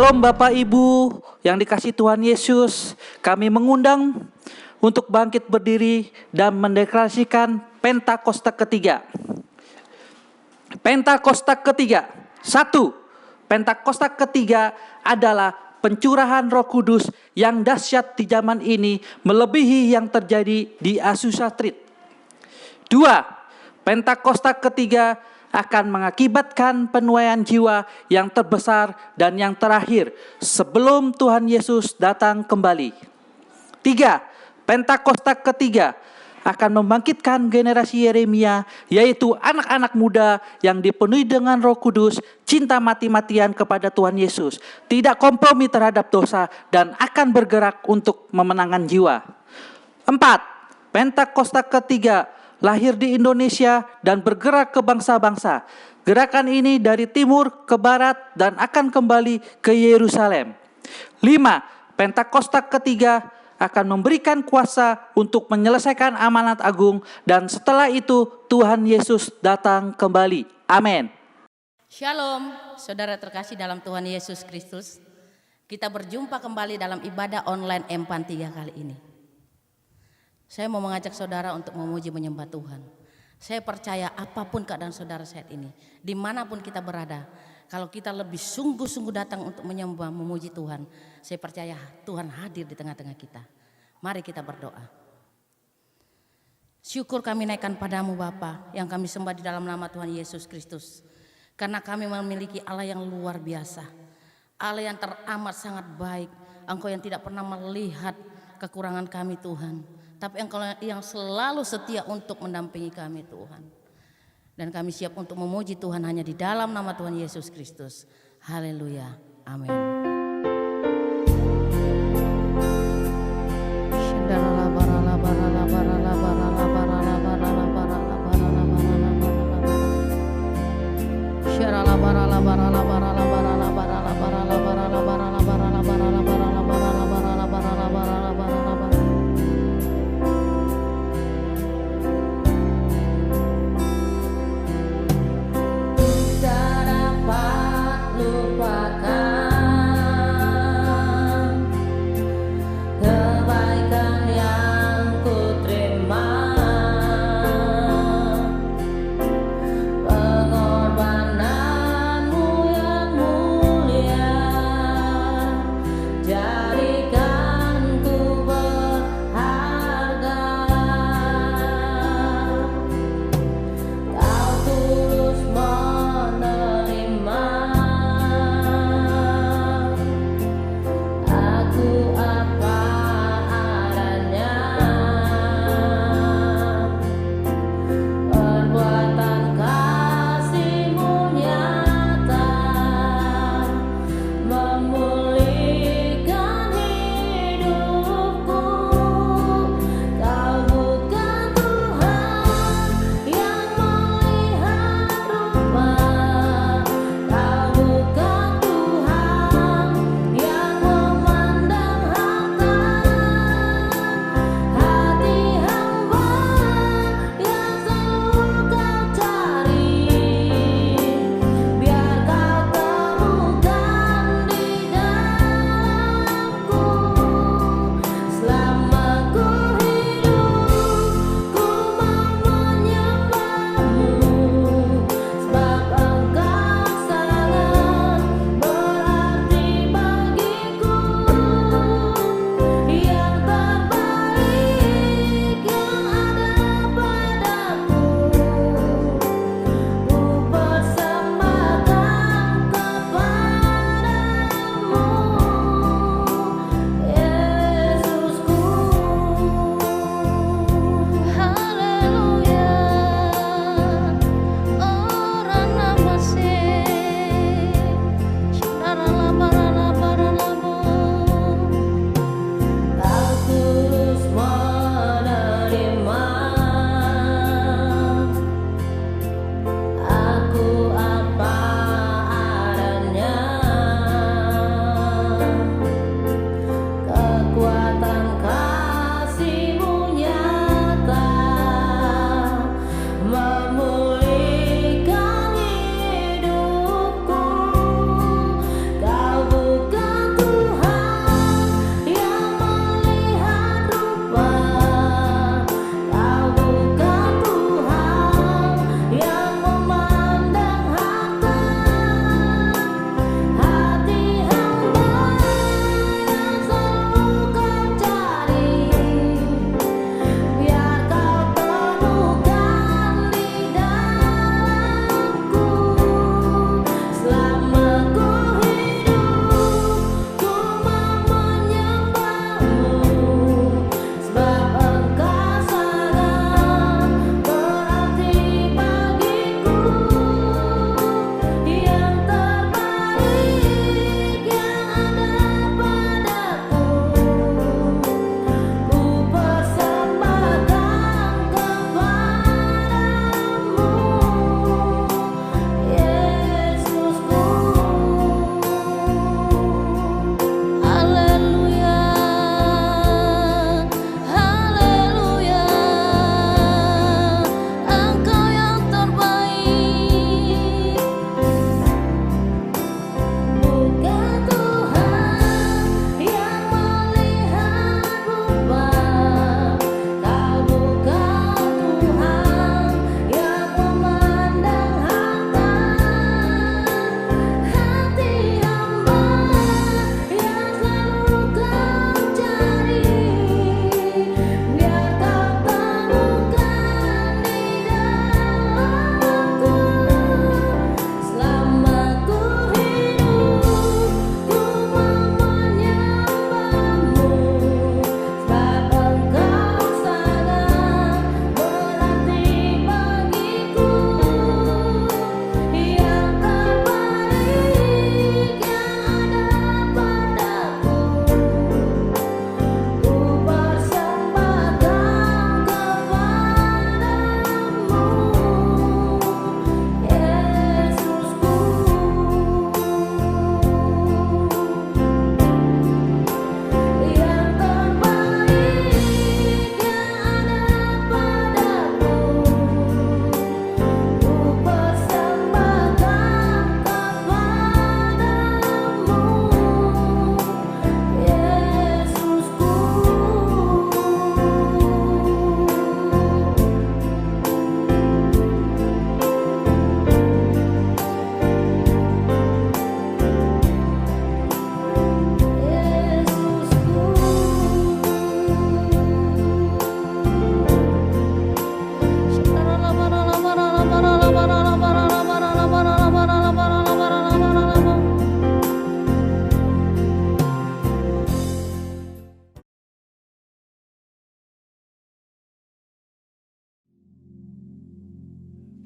Shalom Bapak Ibu yang dikasihi Tuhan Yesus. Kami mengundang untuk bangkit berdiri dan mendeklarasikan Pentakosta ketiga. Pentakosta ketiga. 1. Pentakosta ketiga adalah pencurahan Roh Kudus yang dahsyat di zaman ini melebihi yang terjadi di Azusa Street. 2. Pentakosta ketiga akan mengakibatkan penuaian jiwa yang terbesar dan yang terakhir sebelum Tuhan Yesus datang kembali. 3. Pentakosta ketiga akan membangkitkan generasi Yeremia, yaitu anak-anak muda yang dipenuhi dengan Roh Kudus, cinta mati-matian kepada Tuhan Yesus, tidak kompromi terhadap dosa, dan akan bergerak untuk memenangkan jiwa. 4. Pentakosta ketiga lahir di Indonesia dan bergerak ke bangsa-bangsa. Gerakan ini dari timur ke barat dan akan kembali ke Yerusalem. 5. Pentakosta ketiga akan memberikan kuasa untuk menyelesaikan amanat agung dan setelah itu Tuhan Yesus datang kembali. Amin. Shalom, saudara terkasih dalam Tuhan Yesus Kristus. Kita berjumpa kembali dalam ibadah online M3 kali ini. Saya mau mengajak saudara untuk memuji menyembah Tuhan. Saya percaya apapun keadaan saudara saat ini, dimanapun kita berada, kalau kita lebih sungguh-sungguh datang untuk menyembah, memuji Tuhan, saya percaya Tuhan hadir di tengah-tengah kita. Mari kita berdoa. Syukur kami naikkan padamu Bapa, yang kami sembah di dalam nama Tuhan Yesus Kristus. Karena kami memiliki Allah yang luar biasa, Allah yang teramat sangat baik. Engkau yang tidak pernah melihat kekurangan kami Tuhan, tapi Engkau yang selalu setia untuk mendampingi kami Tuhan. Dan kami siap untuk memuji Tuhan hanya di dalam nama Tuhan Yesus Kristus. Haleluya. Amin. Tak dapat lupakan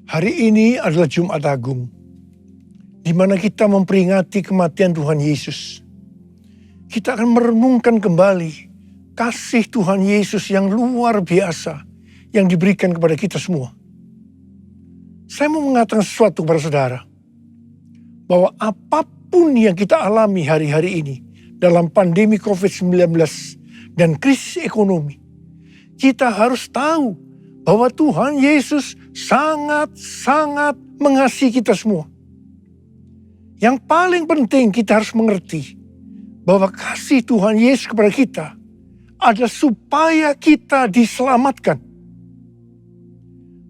Hari ini adalah Jumat Agung, di mana kita memperingati kematian Tuhan Yesus. Kita akan merenungkan kembali kasih Tuhan Yesus yang luar biasa yang diberikan kepada kita semua. Saya mau mengatakan sesuatu kepada saudara, bahwa apapun yang kita alami hari-hari ini dalam pandemi COVID-19 dan krisis ekonomi, kita harus tahu bahwa Tuhan Yesus sangat-sangat mengasihi kita semua. Yang paling penting kita harus mengerti bahwa kasih Tuhan Yesus kepada kita adalah supaya kita diselamatkan.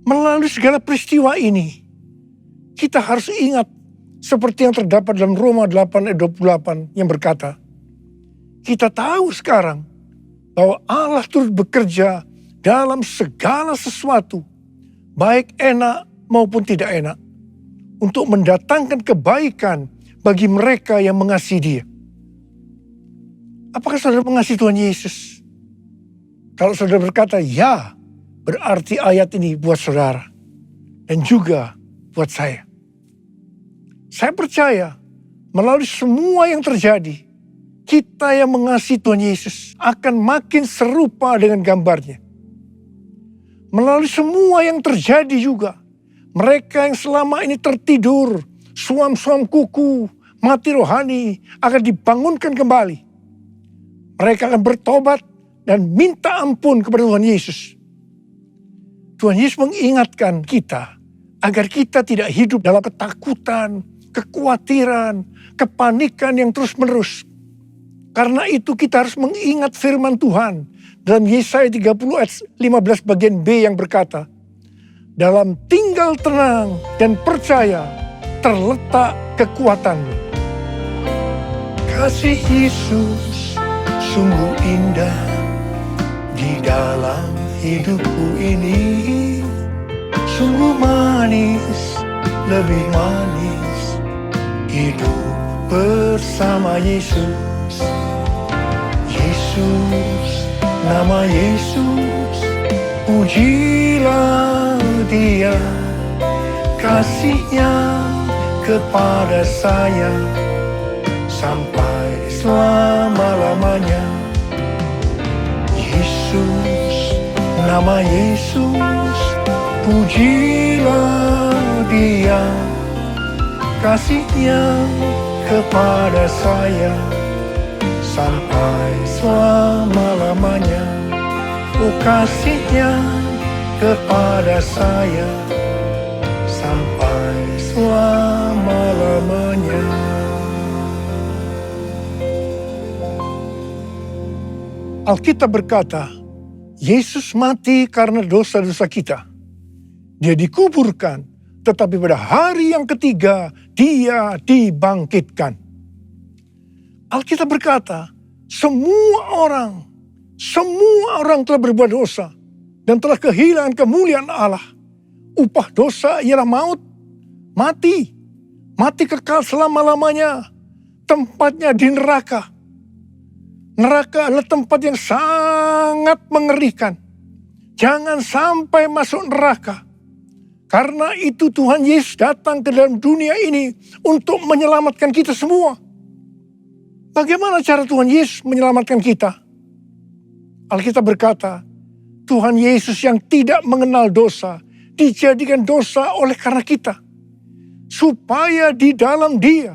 Melalui segala peristiwa ini, kita harus ingat seperti yang terdapat dalam Roma 8 ayat 28 yang berkata, kita tahu sekarang bahwa Allah turut bekerja dalam segala sesuatu, baik enak maupun tidak enak, untuk mendatangkan kebaikan bagi mereka yang mengasihi Dia. Apakah saudara mengasihi Tuhan Yesus? Kalau saudara berkata ya, berarti ayat ini buat saudara dan juga buat saya. Saya percaya melalui semua yang terjadi, kita yang mengasihi Tuhan Yesus akan makin serupa dengan gambarnya. Melalui semua yang terjadi juga, mereka yang selama ini tertidur, suam-suam kuku, mati rohani, akan dibangunkan kembali. Mereka akan bertobat dan minta ampun kepada Tuhan Yesus. Tuhan Yesus mengingatkan kita agar kita tidak hidup dalam ketakutan, kekhawatiran, kepanikan yang terus-menerus. Karena itu kita harus mengingat firman Tuhan dalam Yesaya 30 ayat 15 bagian B yang berkata, dalam tinggal tenang dan percaya terletak kekuatanmu. Kasih Yesus sungguh indah di dalam hidupku ini. Sungguh manis, lebih manis hidup bersama Yesus. Yesus, nama Yesus, pujilah Dia, kasih-Nya kepada saya sampai selama-lamanya. Yesus, nama Yesus, pujilah Dia, kasih-Nya kepada saya sampai selama-lamanya. Oh, kasih-Nya kepada saya sampai selama-lamanya. Alkitab berkata, Yesus mati karena dosa-dosa kita. Dia dikuburkan, tetapi pada hari yang ketiga Dia dibangkitkan. Alkitab berkata, semua orang telah berbuat dosa dan telah kehilangan kemuliaan Allah. Upah dosa ialah maut, mati kekal selama-lamanya, tempatnya di neraka. Neraka adalah tempat yang sangat mengerikan. Jangan sampai masuk neraka. Karena itu Tuhan Yesus datang ke dalam dunia ini untuk menyelamatkan kita semua. Bagaimana cara Tuhan Yesus menyelamatkan kita? Alkitab berkata, Tuhan Yesus yang tidak mengenal dosa, dijadikan dosa oleh karena kita. Supaya di dalam Dia,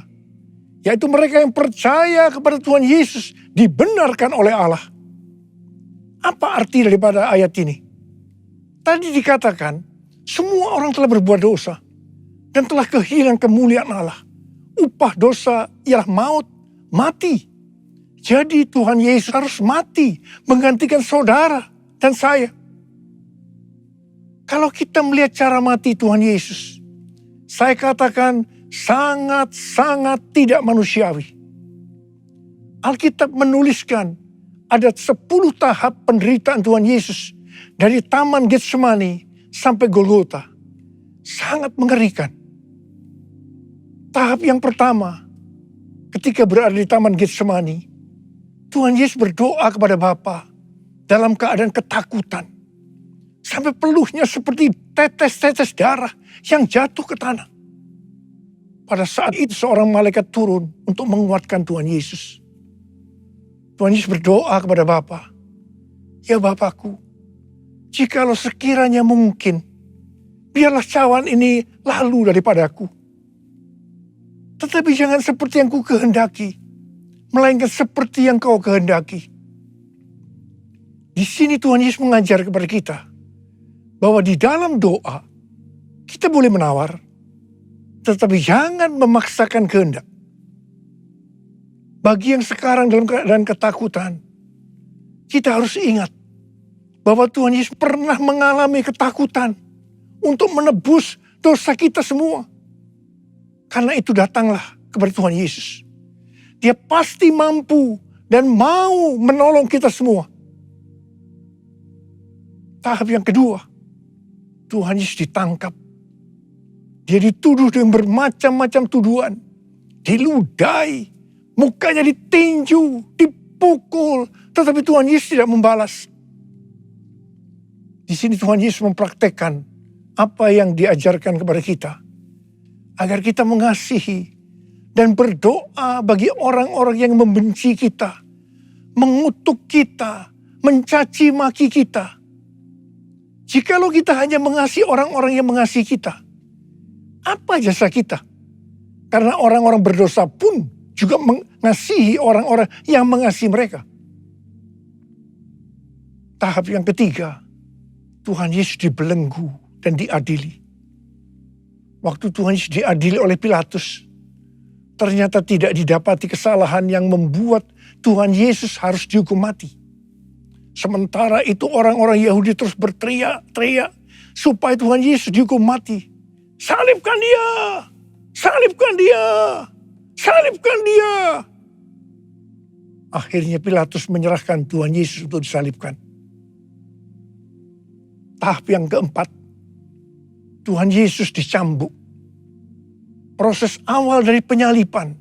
yaitu mereka yang percaya kepada Tuhan Yesus, dibenarkan oleh Allah. Apa arti daripada ayat ini? Tadi dikatakan, semua orang telah berbuat dosa dan telah kehilangan kemuliaan Allah. Upah dosa ialah maut, mati. Jadi Tuhan Yesus harus mati menggantikan saudara dan saya. Kalau kita melihat cara mati Tuhan Yesus, saya katakan sangat-sangat tidak manusiawi. Alkitab menuliskan ada 10 tahap penderitaan Tuhan Yesus dari Taman Getsemani sampai Golgota. Sangat mengerikan. Tahap yang pertama, ketika berada di Taman Getsemani, Tuhan Yesus berdoa kepada Bapa dalam keadaan ketakutan. Sampai peluhnya seperti tetes-tetes darah yang jatuh ke tanah. Pada saat itu seorang malaikat turun untuk menguatkan Tuhan Yesus. Tuhan Yesus berdoa kepada Bapa, "Ya Bapakku, jikalau sekiranya mungkin, biarlah cawan ini lalu daripadaku. Tetapi jangan seperti yang ku kehendaki, melainkan seperti yang kau kehendaki." Di sini Tuhan Yesus mengajar kepada kita bahwa di dalam doa kita boleh menawar, tetapi jangan memaksakan kehendak. Bagi yang sekarang dalam keadaan ketakutan, kita harus ingat bahwa Tuhan Yesus pernah mengalami ketakutan untuk menebus dosa kita semua. Karena itu datanglah kepada Tuhan Yesus. Dia pasti mampu dan mau menolong kita semua. Tahap yang kedua, Tuhan Yesus ditangkap. Dia dituduh dengan bermacam-macam tuduhan. Diludahi, mukanya ditinju, dipukul. Tetapi Tuhan Yesus tidak membalas. Di sini Tuhan Yesus mempraktekkan apa yang diajarkan kepada kita. Agar kita mengasihi dan berdoa bagi orang-orang yang membenci kita. Mengutuk kita, mencaci maki kita. Jikalau kita hanya mengasihi orang-orang yang mengasihi kita, apa jasa kita? Karena orang-orang berdosa pun juga mengasihi orang-orang yang mengasihi mereka. Tahap yang ketiga, Tuhan Yesus dibelenggu dan diadili. Waktu Tuhan Yesus diadili oleh Pilatus, ternyata tidak didapati kesalahan yang membuat Tuhan Yesus harus dihukum mati. Sementara itu orang-orang Yahudi terus berteriak-teriak supaya Tuhan Yesus dihukum mati. "Salibkan dia! Salibkan dia! Salibkan dia!" Akhirnya Pilatus menyerahkan Tuhan Yesus untuk disalibkan. Tahap yang keempat, Tuhan Yesus dicambuk. Proses awal dari penyaliban,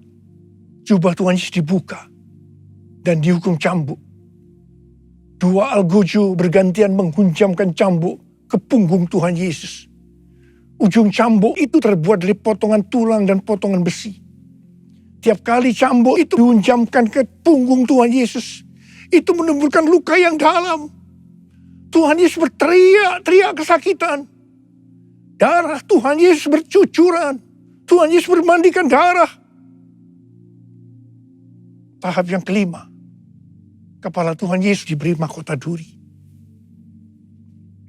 jubah Tuhan Yesus dibuka dan dihukum cambuk. Dua algojo bergantian menghunjamkan cambuk ke punggung Tuhan Yesus. Ujung cambuk itu terbuat dari potongan tulang dan potongan besi. Tiap kali cambuk itu dihunjamkan ke punggung Tuhan Yesus, itu menimbulkan luka yang dalam. Tuhan Yesus berteriak-teriak kesakitan. Darah Tuhan Yesus bercucuran. Tuhan Yesus bermandikan darah. Tahap yang kelima, kepala Tuhan Yesus diberi mahkota duri.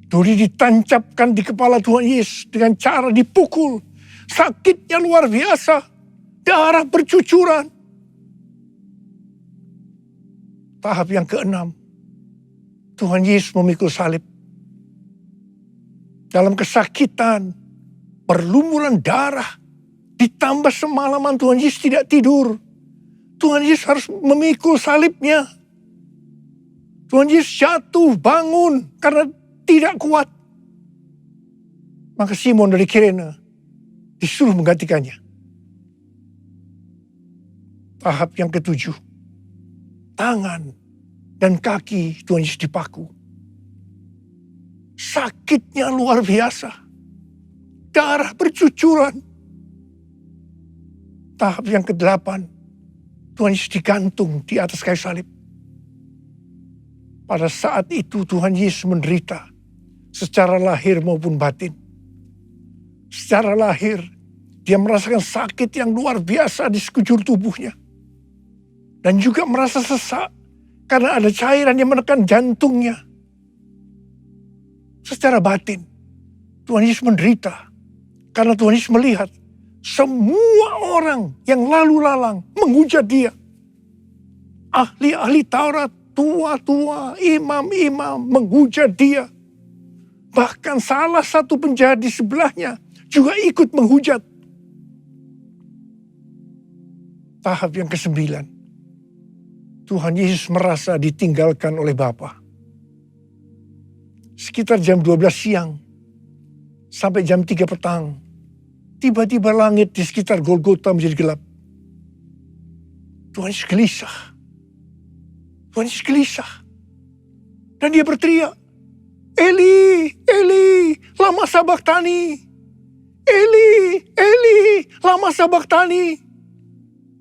Duri ditancapkan di kepala Tuhan Yesus dengan cara dipukul. Sakitnya luar biasa. Darah bercucuran. Tahap yang keenam, Tuhan Yesus memikul salib. Dalam kesakitan, berlumuran darah, ditambah semalaman Tuhan Yesus tidak tidur. Tuhan Yesus harus memikul salibnya. Tuhan Yesus jatuh, bangun karena tidak kuat. Maka Simon dari Kirene disuruh menggantikannya. Tahap yang ketujuh, tangan dan kaki Tuhan Yesus dipaku. Sakitnya luar biasa. Darah bercucuran. Tahap yang kedelapan, Tuhan Yesus digantung di atas kayu salib. Pada saat itu Tuhan Yesus menderita secara lahir maupun batin. Secara lahir, dia merasakan sakit yang luar biasa di sekujur tubuhnya. Dan juga merasa sesak karena ada cairan yang menekan jantungnya. Secara batin, Tuhan Yesus menderita karena Tuhan Yesus melihat semua orang yang lalu lalang menghujat dia. Ahli-ahli Taurat, tua-tua, imam-imam menghujat dia. Bahkan salah satu penjahat di sebelahnya juga ikut menghujat. Tahap yang ke-9. Tuhan Yesus merasa ditinggalkan oleh Bapa. Sekitar jam 12 siang sampai jam 3 petang. Tiba-tiba langit di sekitar Golgota menjadi gelap. Tuhan Yesus gelisah. Tuhan Yesus gelisah. Dan dia berteriak, Eli, Eli, lama sabachthani. Eli, Eli, lama sabachthani.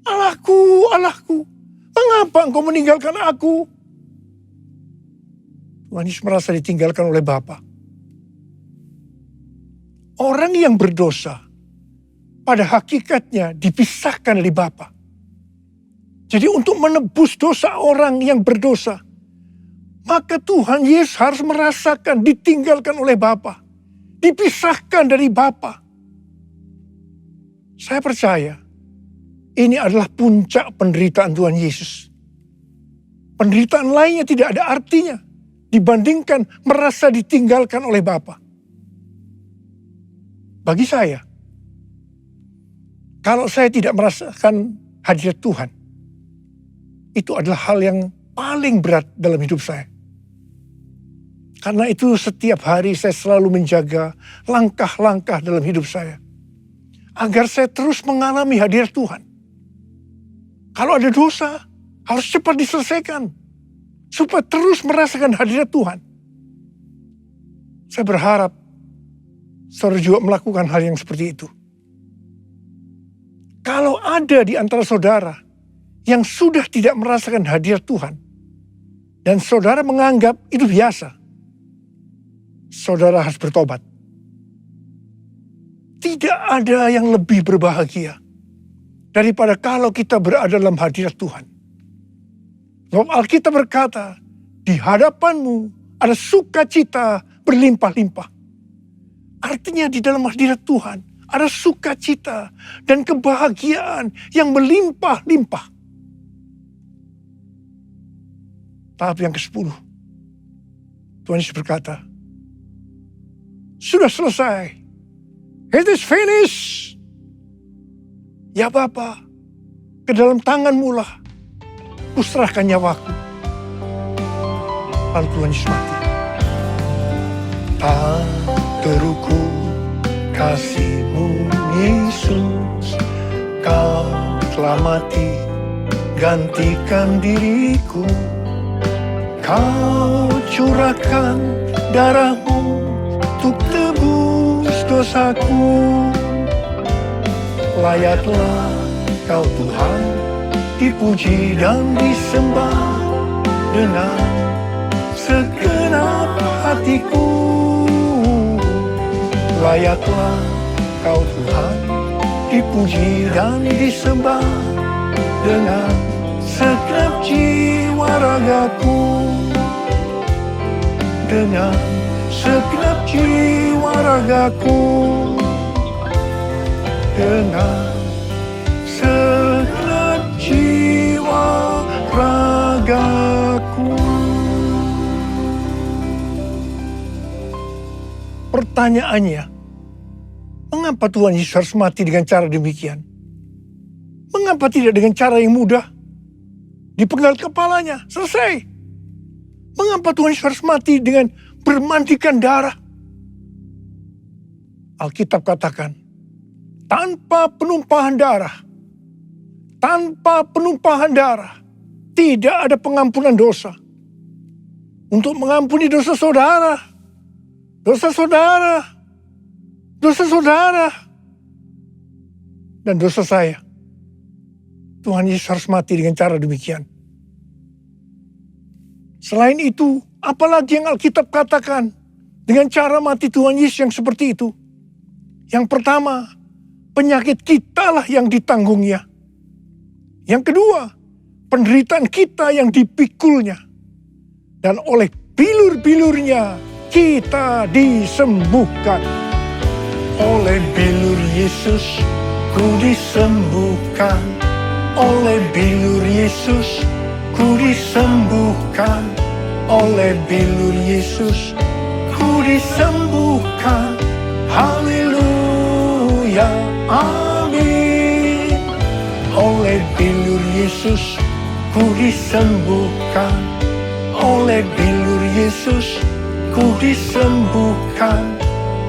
Allahku, Allahku, mengapa engkau meninggalkan aku? Tuhan Yesus merasa ditinggalkan oleh Bapa. Orang yang berdosa pada hakikatnya dipisahkan dari Bapa. Jadi untuk menebus dosa orang yang berdosa, maka Tuhan Yesus harus merasakan ditinggalkan oleh Bapa, dipisahkan dari Bapa. Saya percaya ini adalah puncak penderitaan Tuhan Yesus. Penderitaan lainnya tidak ada artinya dibandingkan merasa ditinggalkan oleh Bapa. Bagi saya, kalau saya tidak merasakan hadirat Tuhan, itu adalah hal yang paling berat dalam hidup saya. Karena itu setiap hari saya selalu menjaga langkah-langkah dalam hidup saya, agar saya terus mengalami hadirat Tuhan. Kalau ada dosa, harus cepat diselesaikan, supaya terus merasakan hadirat Tuhan. Saya berharap saudara juga melakukan hal yang seperti itu. Kalau ada di antara saudara yang sudah tidak merasakan hadirat Tuhan, dan saudara menganggap itu biasa, saudara harus bertobat. Tidak ada yang lebih berbahagia daripada kalau kita berada dalam hadirat Tuhan. Sebab Alkitab berkata, di hadapanmu ada sukacita berlimpah-limpah. Artinya di dalam hadirat Tuhan ada sukacita dan kebahagiaan yang berlimpah-limpah. Tahap yang ke-10. Tuhan Yesus berkata, sudah selesai. It is finished. Ya Bapa, ke dalam tangan-Mu lah kuserahkan nyawaku. Lalu Tuhan Yesus mati. Tak terukur kasih-Mu Yesus, Kau telah mati gantikan diriku. Kau curahkan darah-Mu untuk tebus dosaku. Layaklah Kau Tuhan dipuji dan disembah dengan segenap hatiku. Layaklah Kau Tuhan dipuji dan disembah dengan segenap jiwa ragaku. Dengan segenap jiwa ragaku. Dengan segenap jiwa ragaku. Pertanyaannya, mengapa Tuhan Yesus harus mati dengan cara demikian? Mengapa tidak dengan cara yang mudah? Dipenggal kepalanya, selesai. Mengapa Tuhan Yesus harus mati dengan bermandikan darah? Alkitab katakan, tanpa penumpahan darah, tidak ada pengampunan dosa. Untuk mengampuni dosa saudara, dan dosa saya, Tuhan Yesus harus mati dengan cara demikian. Selain itu, apalagi yang Alkitab katakan dengan cara mati Tuhan Yesus yang seperti itu? Yang pertama, penyakit kitalah yang ditanggungnya. Yang kedua, penderitaan kita yang dipikulnya. Dan oleh bilur-bilurnya kita disembuhkan. Oleh bilur Yesus ku disembuhkan. Oleh bilur Yesus ku disembuhkan. Oleh bilur Yesus ku disembuhkan. Haleluya, amin. Oleh bilur Yesus ku disembuhkan. Oleh bilur Yesus ku disembuhkan.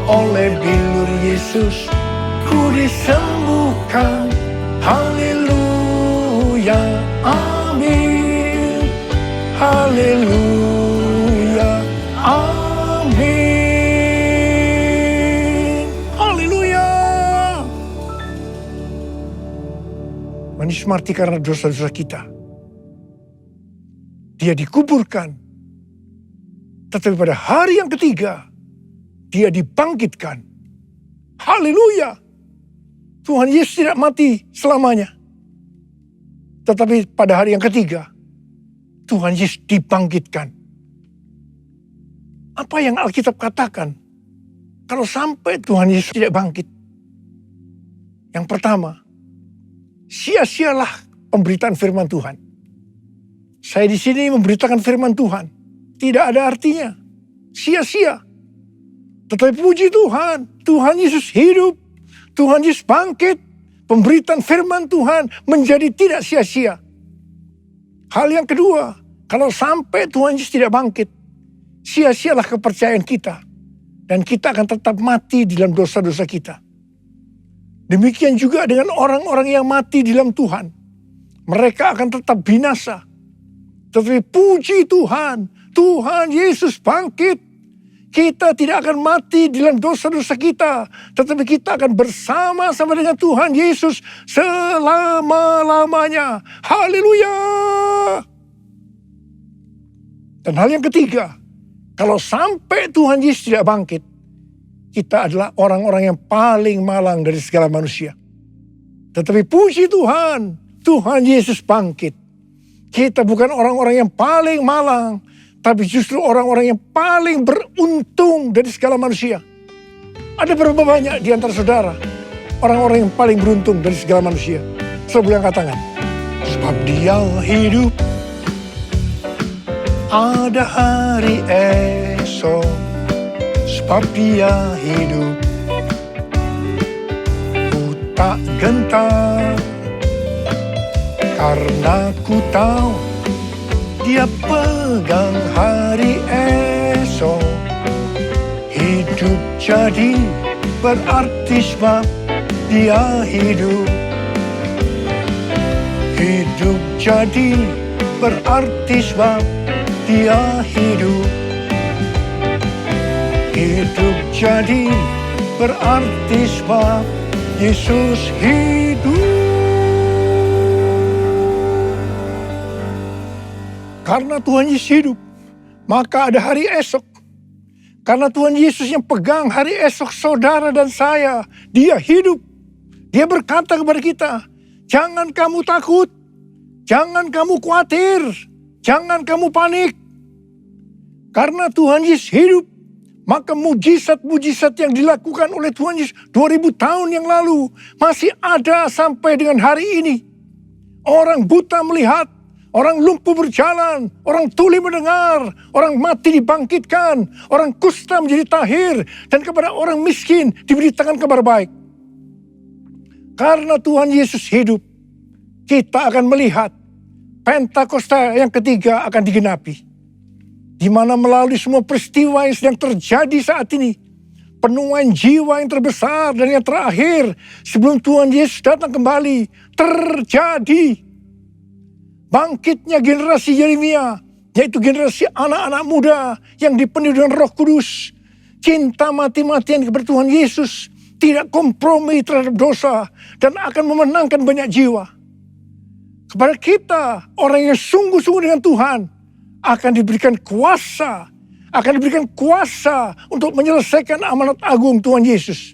Oleh bilur Yesus ku disembuhkan. Haleluya, amin. Haleluya, amin. Yesus mati karena dosa-dosa kita. Dia dikuburkan. Tetapi pada hari yang ketiga, dia dibangkitkan. Haleluya. Tuhan Yesus tidak mati selamanya. Tetapi pada hari yang ketiga, Tuhan Yesus dibangkitkan. Apa yang Alkitab katakan? Kalau sampai Tuhan Yesus tidak bangkit. Yang pertama, sia-sialah pemberitaan firman Tuhan. Saya di sini memberitakan firman Tuhan. Tidak ada artinya. Sia-sia. Tetapi puji Tuhan, Tuhan Yesus hidup, Tuhan Yesus bangkit, pemberitaan firman Tuhan menjadi tidak sia-sia. Hal yang kedua, kalau sampai Tuhan Yesus tidak bangkit, sia-sialah kepercayaan kita. Dan kita akan tetap mati di dalam dosa-dosa kita. Demikian juga dengan orang-orang yang mati di dalam Tuhan. Mereka akan tetap binasa. Tetapi puji Tuhan, Tuhan Yesus bangkit. Kita tidak akan mati di dalam dosa-dosa kita. Tetapi kita akan bersama-sama dengan Tuhan Yesus selama-lamanya. Haleluya. Dan hal yang ketiga, kalau sampai Tuhan Yesus tidak bangkit, kita adalah orang-orang yang paling malang dari segala manusia. Tetapi puji Tuhan, Tuhan Yesus bangkit. Kita bukan orang-orang yang paling malang, tapi justru orang-orang yang paling beruntung dari segala manusia. Ada berapa banyak di antara saudara, orang-orang yang paling beruntung dari segala manusia? Saudara angkat tangan. Sebab dia hidup, ada hari esok. Sebab dia hidup, ku tak gentar. Karena ku tahu dia pegang hari esok. Hidup jadi berarti sebab dia hidup. Hidup jadi berarti sebab dia hidup. Hidup jadi berarti sebab Yesus hidup. Karena Tuhan Yesus hidup, maka ada hari esok. Karena Tuhan Yesus yang pegang hari esok saudara dan saya, dia hidup. Dia berkata kepada kita, jangan kamu takut, jangan kamu khawatir, jangan kamu panik. Karena Tuhan Yesus hidup, maka mujizat-mujizat yang dilakukan oleh Tuhan Yesus 2000 tahun yang lalu masih ada sampai dengan hari ini. Orang buta melihat, orang lumpuh berjalan, orang tuli mendengar, orang mati dibangkitkan, orang kusta menjadi tahir, dan kepada orang miskin diberitakan kabar baik. Karena Tuhan Yesus hidup, kita akan melihat Pentakosta yang ketiga akan digenapi. Di mana melalui semua peristiwa yang sedang terjadi saat ini, penuaian jiwa yang terbesar dan yang terakhir sebelum Tuhan Yesus datang kembali terjadi. Bangkitnya generasi Yeremia, yaitu generasi anak-anak muda yang dipenuhi dengan Roh Kudus, cinta mati-matian kepada Tuhan Yesus, tidak kompromi terhadap dosa, dan akan memenangkan banyak jiwa. Kepada kita, orang yang sungguh-sungguh dengan Tuhan, akan diberikan kuasa untuk menyelesaikan amanat agung Tuhan Yesus.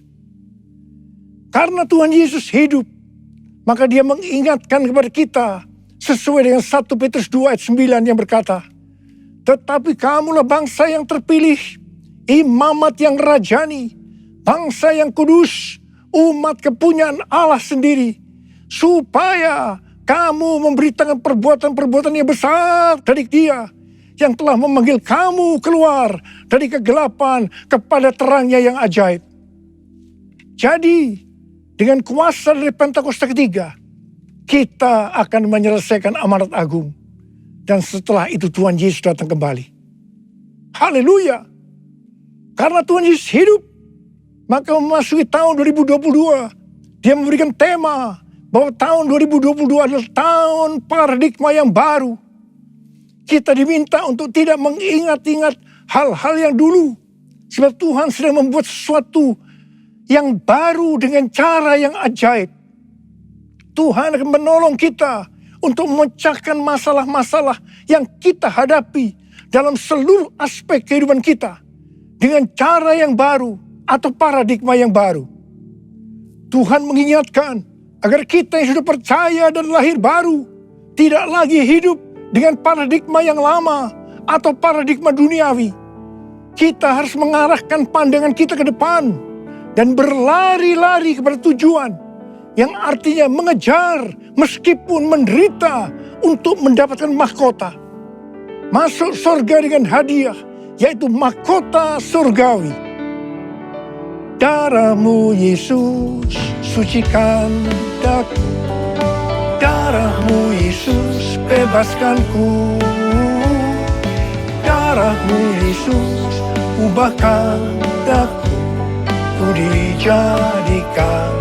Karena Tuhan Yesus hidup, maka dia mengingatkan kepada kita sesuai dengan 1 Petrus 2 ayat 9 yang berkata, tetapi kamulah bangsa yang terpilih, imamat yang rajani, bangsa yang kudus, umat kepunyaan Allah sendiri, supaya kamu memberitakan perbuatan-perbuatan yang besar dari Dia yang telah memanggil kamu keluar dari kegelapan kepada terangnya yang ajaib. Jadi, dengan kuasa dari Pentakosta ketiga, kita akan menyelesaikan amanat agung. Dan setelah itu Tuhan Yesus datang kembali. Haleluya. Karena Tuhan Yesus hidup, maka memasuki tahun 2022, Dia memberikan tema bahwa tahun 2022 adalah tahun paradigma yang baru. Kita diminta untuk tidak mengingat-ingat hal-hal yang dulu. Sebab Tuhan sedang membuat sesuatu yang baru dengan cara yang ajaib. Tuhan akan menolong kita untuk memecahkan masalah-masalah yang kita hadapi dalam seluruh aspek kehidupan kita dengan cara yang baru atau paradigma yang baru. Tuhan mengingatkan agar kita yang sudah percaya dan lahir baru tidak lagi hidup dengan paradigma yang lama atau paradigma duniawi. Kita harus mengarahkan pandangan kita ke depan dan berlari-lari kepada tujuan yang artinya mengejar meskipun menderita untuk mendapatkan mahkota. Masuk surga dengan hadiah, yaitu mahkota surgawi. Darah-Mu Yesus sucikan daku, darah-Mu Yesus bebaskanku, darah-Mu Yesus ubahkan daku, ku dijadikan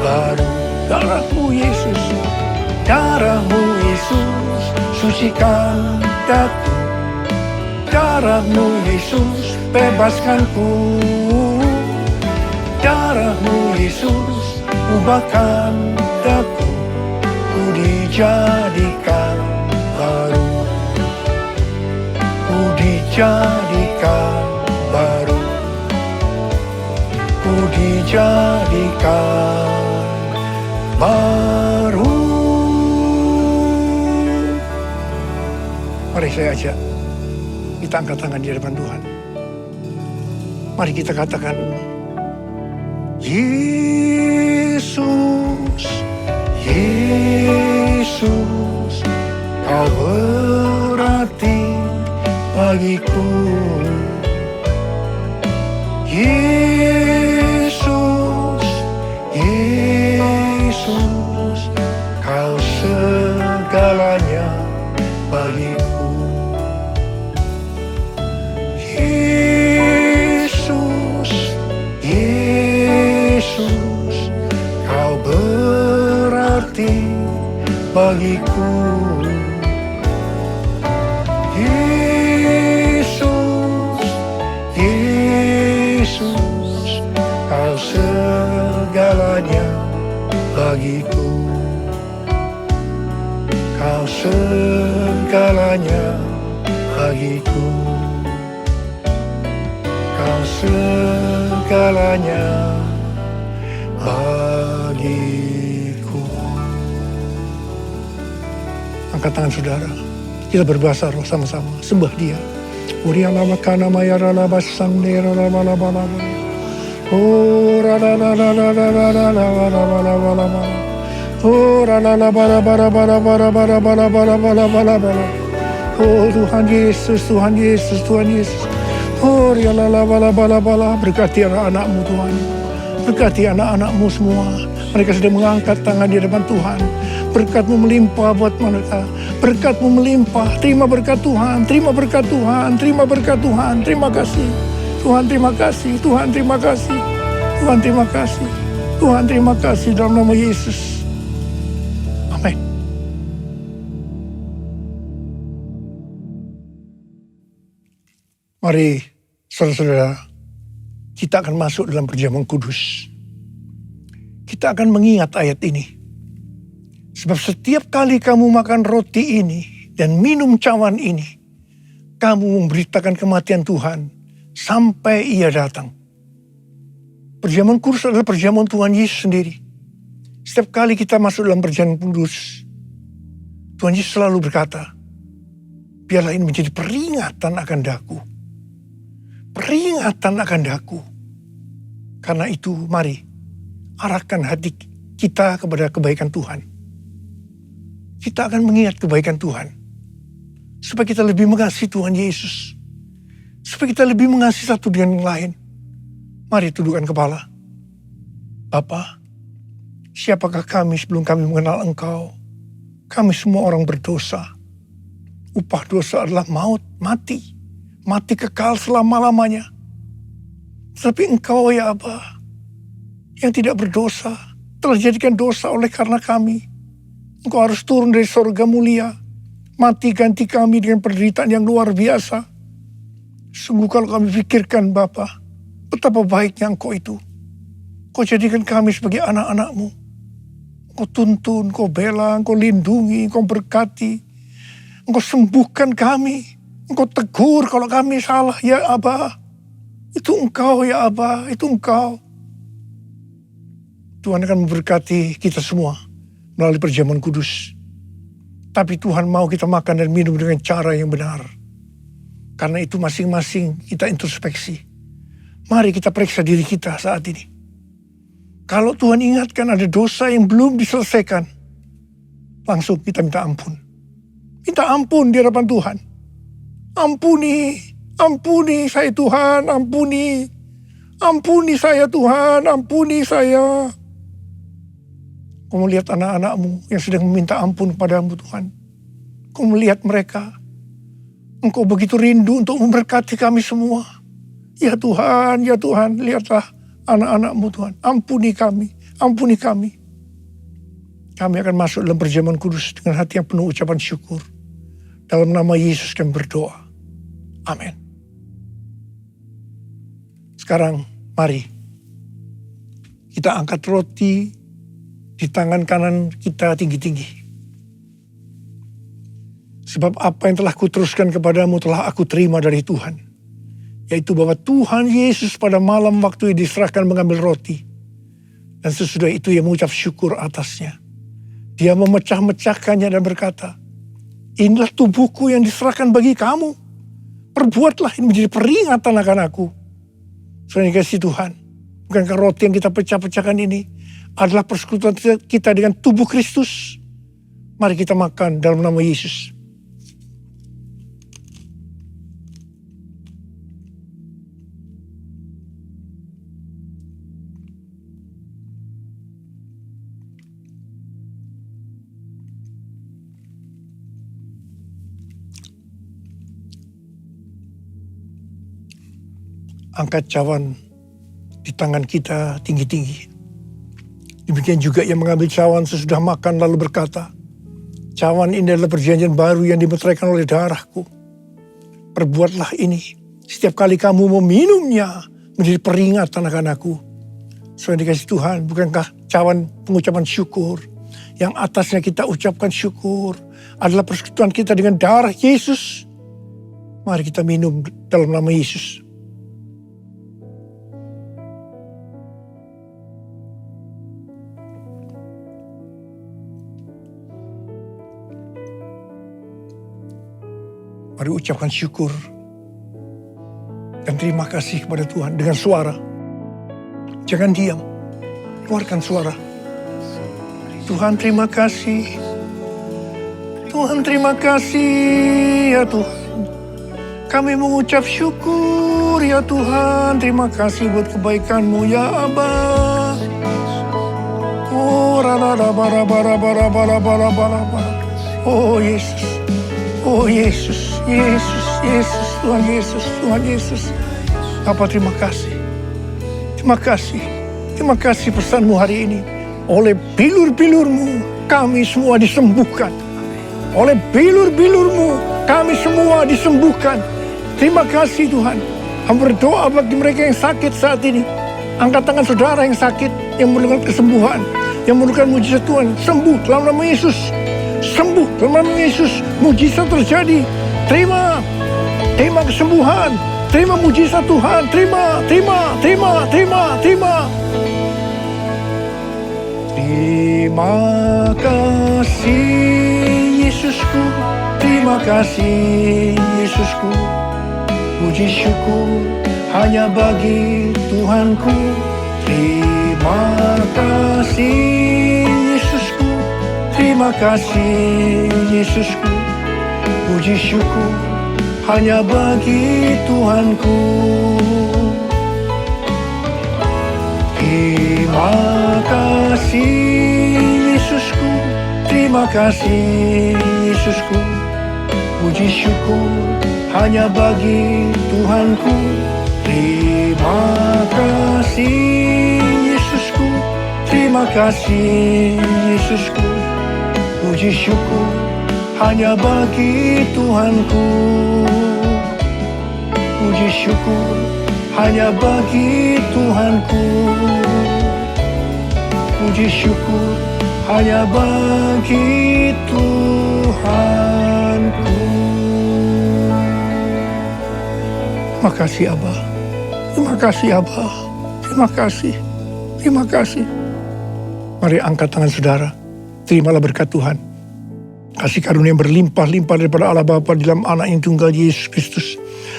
baru. Darah-Mu Yesus, darah-Mu Yesus sucikan daku, darah-Mu Yesus bebaskanku, darah-Mu Yesus ubahkan daku, ku dijadikan baru, ku dijadikan baru, ku dijadikan baru. Mari saya ajak kita angkat tangan di hadapan Tuhan. Mari kita katakan, Yesus, Yesus, Kau berarti bagiku. Yesus, Yesus, Kau segalanya bagiku. Yesus, Yesus, Kau berarti bagiku. Yesus, Yesus, Kau segalanya bagiku. Kau segalanya bagiku. Kau segalanya bagiku. Angkat tangan saudara. Kita berbahasa roh sama-sama. Sembah Dia. Urialama kana mayarala basandera la bala bala. Oh la la la la la la la la la la la la la. Oh la la la bala bala bala bala bala bala bala bala bala bala. Oh Tuhan Yesus, Tuhan Yesus, Tuhan Yesus. Oh la la bala bala bala. Berkati anak-anak-Mu Tuhan. Berkati anak-anak-Mu semua. Mereka sedang mengangkat tangan di depan Tuhan. Berkat-Mu melimpah buat mereka. Berkat-Mu melimpah. Terima berkat Tuhan. Terima berkat Tuhan. Terima berkat Tuhan. Terima kasih. Tuhan terima kasih. Tuhan terima kasih. Tuhan terima kasih. Tuhan terima kasih dalam nama Yesus. Amin. Mari saudara-saudara, kita akan masuk dalam perjamuan kudus. Kita akan mengingat ayat ini. Sebab setiap kali kamu makan roti ini dan minum cawan ini, kamu memberitakan kematian Tuhan sampai Ia datang. Perjamuan kudus adalah perjamuan Tuhan Yesus sendiri. Setiap kali kita masuk dalam perjamuan kudus, Tuhan Yesus selalu berkata, biarlah ini menjadi peringatan akan daku. Peringatan akan daku. Karena itu mari arahkan hati kita kepada kebaikan Tuhan. Kita akan mengingat kebaikan Tuhan. Supaya kita lebih mengasihi Tuhan Yesus. Supaya kita lebih mengasihi satu dengan yang lain. Mari tundukkan kepala. Bapa, siapakah kami sebelum kami mengenal Engkau? Kami semua orang berdosa. Upah dosa adalah maut, mati. Mati kekal selama-lamanya. Tapi Engkau ya Aba, yang tidak berdosa, telah dijadikan dosa oleh karena kami. Engkau harus turun dari surga mulia, mati ganti kami dengan penderitaan yang luar biasa. Sungguh kalau kami pikirkan Bapa, betapa baiknya Engkau itu. Kau jadikan kami sebagai anak-anak-Mu. Engkau tuntun, Engkau bela, Engkau lindungi, Engkau berkati. Engkau sembuhkan kami. Engkau tegur kalau kami salah, ya Aba. Itu Engkau, ya Aba, itu Engkau. Tuhan akan memberkati kita semua melalui perjamuan kudus. Tapi Tuhan mau kita makan dan minum dengan cara yang benar. Karena itu masing-masing kita introspeksi. Mari kita periksa diri kita saat ini. Kalau Tuhan ingatkan ada dosa yang belum diselesaikan, langsung kita minta ampun. Minta ampun di hadapan Tuhan. Ampuni, ampuni saya Tuhan, ampuni. Ampuni saya Tuhan, ampuni saya. Kau melihat anak-anakmu yang sedang meminta ampun kepadamu Tuhan. Kau melihat mereka. Engkau begitu rindu untuk memberkati kami semua. Ya Tuhan, lihatlah anak-anakmu Tuhan. Ampuni kami, ampuni kami. Kami akan masuk dalam perjamuan kudus dengan hati yang penuh ucapan syukur. Dalam nama Yesus kami berdoa. Amin. Sekarang mari kita angkat roti di tangan kanan kita tinggi-tinggi. Sebab apa yang telah kuteruskan kepadamu telah aku terima dari Tuhan. Yaitu bahwa Tuhan Yesus pada malam waktu diserahkan mengambil roti. Dan sesudah itu ia mengucap syukur atasnya. Dia memecah-mecahkannya dan berkata, inilah tubuhku yang diserahkan bagi kamu. Perbuatlah ini menjadi peringatan akan aku. Saudara kasih Tuhan, bukankah roti yang kita pecah-pecahkan ini adalah persekutuan kita dengan tubuh Kristus? Mari kita makan dalam nama Yesus. Angkat cawan di tangan kita tinggi-tinggi. Demikian juga yang mengambil cawan sesudah makan lalu berkata, cawan ini adalah perjanjian baru yang dimeteraikan oleh darahku. Perbuatlah ini setiap kali kamu meminumnya menjadi peringatan akan aku. Saudara dikasih Tuhan, bukankah cawan pengucapan syukur yang atasnya kita ucapkan syukur adalah persekutuan kita dengan darah Yesus? Mari kita minum dalam nama Yesus. Mari ucapkan syukur dan terima kasih kepada Tuhan dengan suara. Jangan diam, keluarkan suara. Tuhan terima kasih. Tuhan terima kasih ya Tuhan. Kami mengucap syukur ya Tuhan. Terima kasih buat kebaikan-Mu ya Aba. Oh rada bara bara bara bara bara bara. Oh Yesus. Oh Yesus, Yesus, Yesus, Tuhan Yesus, Tuhan Yesus. Bapa terima kasih. Terima kasih. Terima kasih pesan-Mu hari ini. Oleh bilur-bilur-Mu kami semua disembuhkan. Oleh bilur-bilur-Mu kami semua disembuhkan. Terima kasih Tuhan. Kami berdoa bagi mereka yang sakit saat ini. Angkat tangan saudara yang sakit, yang memerlukan kesembuhan, yang memerlukan mujizat Tuhan. Sembuh dalam nama Yesus. Sembuh dalam nama Yesus, mujizat terjadi. Terima kesembuhan, terima mujizat Tuhan, terima. Terima kasih Yesusku, terima kasih Yesusku. Puji syukur hanya bagi Tuhanku. Terima kasih Yesusku. Terima kasih Yesusku, puji syukur hanya bagi Tuhanku. Terima kasih Yesusku, terima kasih Yesusku, puji syukur hanya bagi Tuhanku. Terima kasih Yesusku, terima kasih Yesusku. Puji syukur hanya bagi Tuhanku. Puji syukur hanya bagi Tuhanku. Puji syukur hanya bagi Tuhanku. Terima kasih Abah. Terima kasih Abah. Terima kasih. Terima kasih. Mari angkat tangan saudara. Terimalah berkat Tuhan. Kasih karunia yang berlimpah-limpah daripada Allah Bapa di dalam anak yang tunggal Yesus Kristus.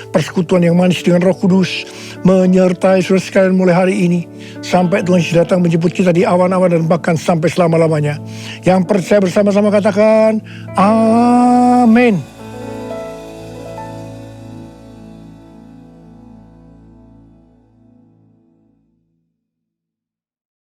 Persekutuan yang manis dengan Roh Kudus menyertai saudara sekalian mulai hari ini. Sampai Tuhan Yesus datang menjemput kita di awan-awan dan bahkan sampai selama-lamanya. Yang percaya bersama-sama katakan, Amin.